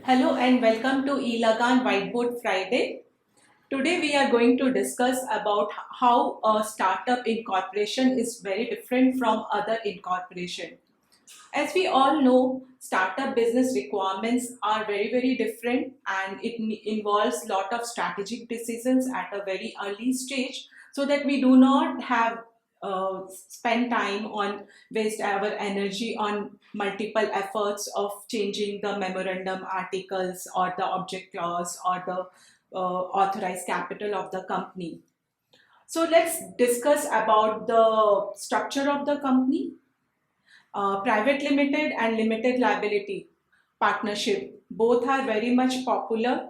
Hello and welcome to eLagan Whiteboard Friday. Today we are going to discuss about how a startup incorporation is very different from other incorporation. As we all know, startup business requirements are very different, and it involves lot of strategic decisions at a very early stage, so that we do not have spend time on waste our energy on multiple efforts of changing the memorandum articles or the object clause or the authorized capital of the company. So let's discuss about the structure of the company. Private limited and limited liability partnership both are very much popular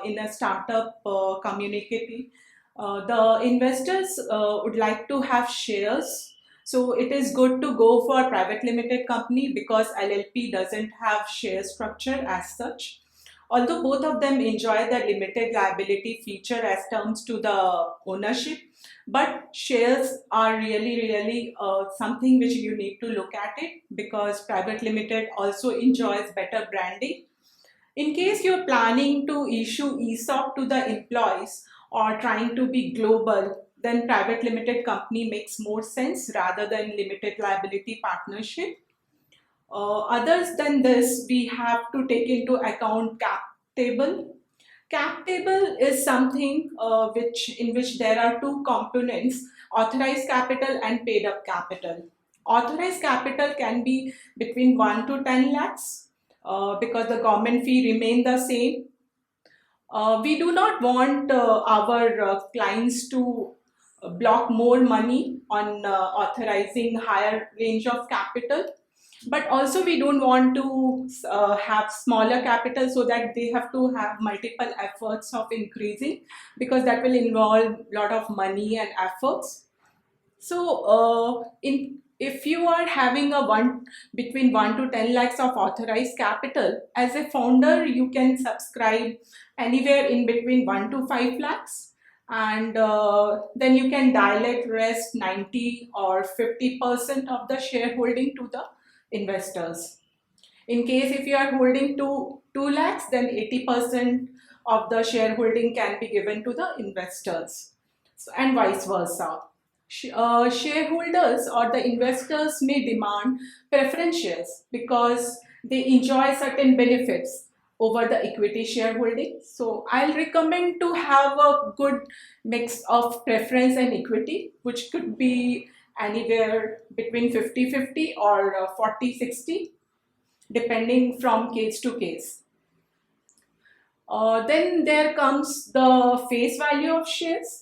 in a startup community. The investors would like to have shares, so it is good to go for private limited company because LLP doesn't have share structure as such. Although both of them enjoy the limited liability feature as terms to the ownership, but shares are really something which you need to look at it, because private limited also enjoys better branding. In case you're planning to issue ESOP to the employees or trying to be global, then private limited company makes more sense rather than limited liability partnership. Others than this, we have to take into account cap table. Cap table is something in which there are two components: authorized capital and paid up capital. Authorized capital can be between 1 to 10 lakhs because the government fee remain the same. We do not want our clients to block more money on authorizing higher range of capital, but also we don't want to have smaller capital so that they have to have multiple efforts of increasing, because that will involve a lot of money and efforts. So in if you are having a one between 1 to 10 lakhs of authorized capital, as a founder you can subscribe anywhere in between 1 to 5 lakhs, and then you can dilate rest 90 or 50% of the shareholding to the investors. In case if you are holding 2 lakhs, then 80% of the shareholding can be given to the investors, so, and vice versa. Shareholders or the investors may demand preference shares because they enjoy certain benefits over the equity shareholding. So I'll recommend to have a good mix of preference and equity, which could be anywhere between 50-50 or 40-60, depending from case to case. Then there comes the face value of shares.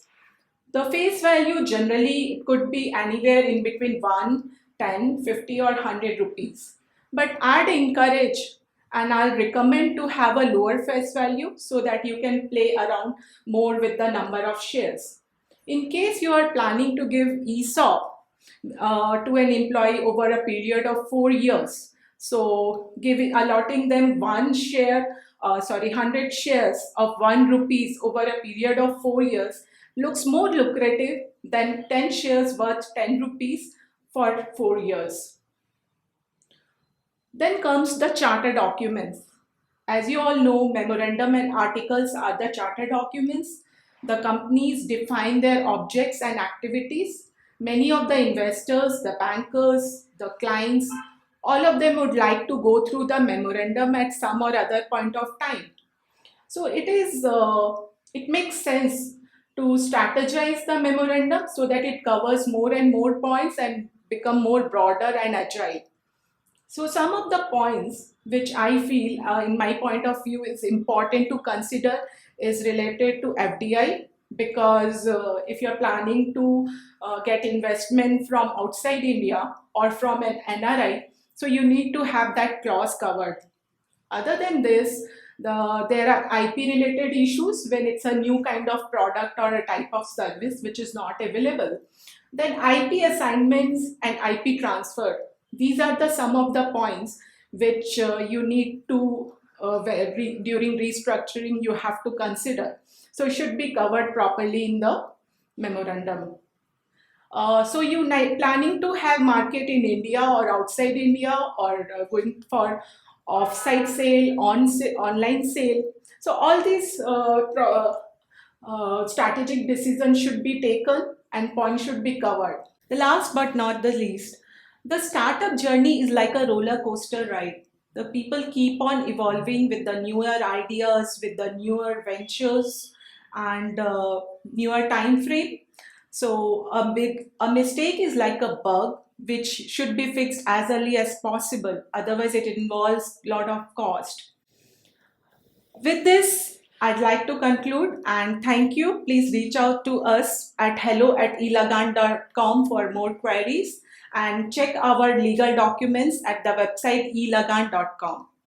The face value generally could be anywhere in between 1, 10, 50 or 100 rupees. But I'd encourage and I'll recommend to have a lower face value so that you can play around more with the number of shares. In case you are planning to give ESOP to an employee over a period of 4 years, so allotting them 100 shares of 1 rupees over a period of 4 years looks more lucrative than 10 shares worth 10 rupees for 4 years. Then comes the charter documents. As you all know, memorandum and articles are the charter documents. The companies define their objects and activities. Many of the investors, the bankers, the clients, all of them would like to go through the memorandum at some or other point of time. So it makes sense to strategize the memorandum so that it covers more and more points and become more broader and agile. So some of the points which I feel, in my point of view, is important to consider is related to FDI, because if you're planning to get investment from outside India or from an NRI, so you need to have that clause covered. Other than this, there are IP related issues when it's a new kind of product or a type of service which is not available. Then IP assignments and IP transfer. These are some of the points which you need to, during restructuring, you have to consider. So it should be covered properly in the memorandum. So planning to have market in India or outside India, or going for off-site sale, online sale. So all these strategic decisions should be taken and points should be covered. The last but not the least, the startup journey is like a roller coaster ride. The people keep on evolving with the newer ideas, with the newer ventures, and newer time frame. So a mistake is like a bug which should be fixed as early as possible. Otherwise, it involves a lot of cost. With this, I'd like to conclude and thank you. Please reach out to us at hello@elagan.com for more queries and check our legal documents at the website elagan.com.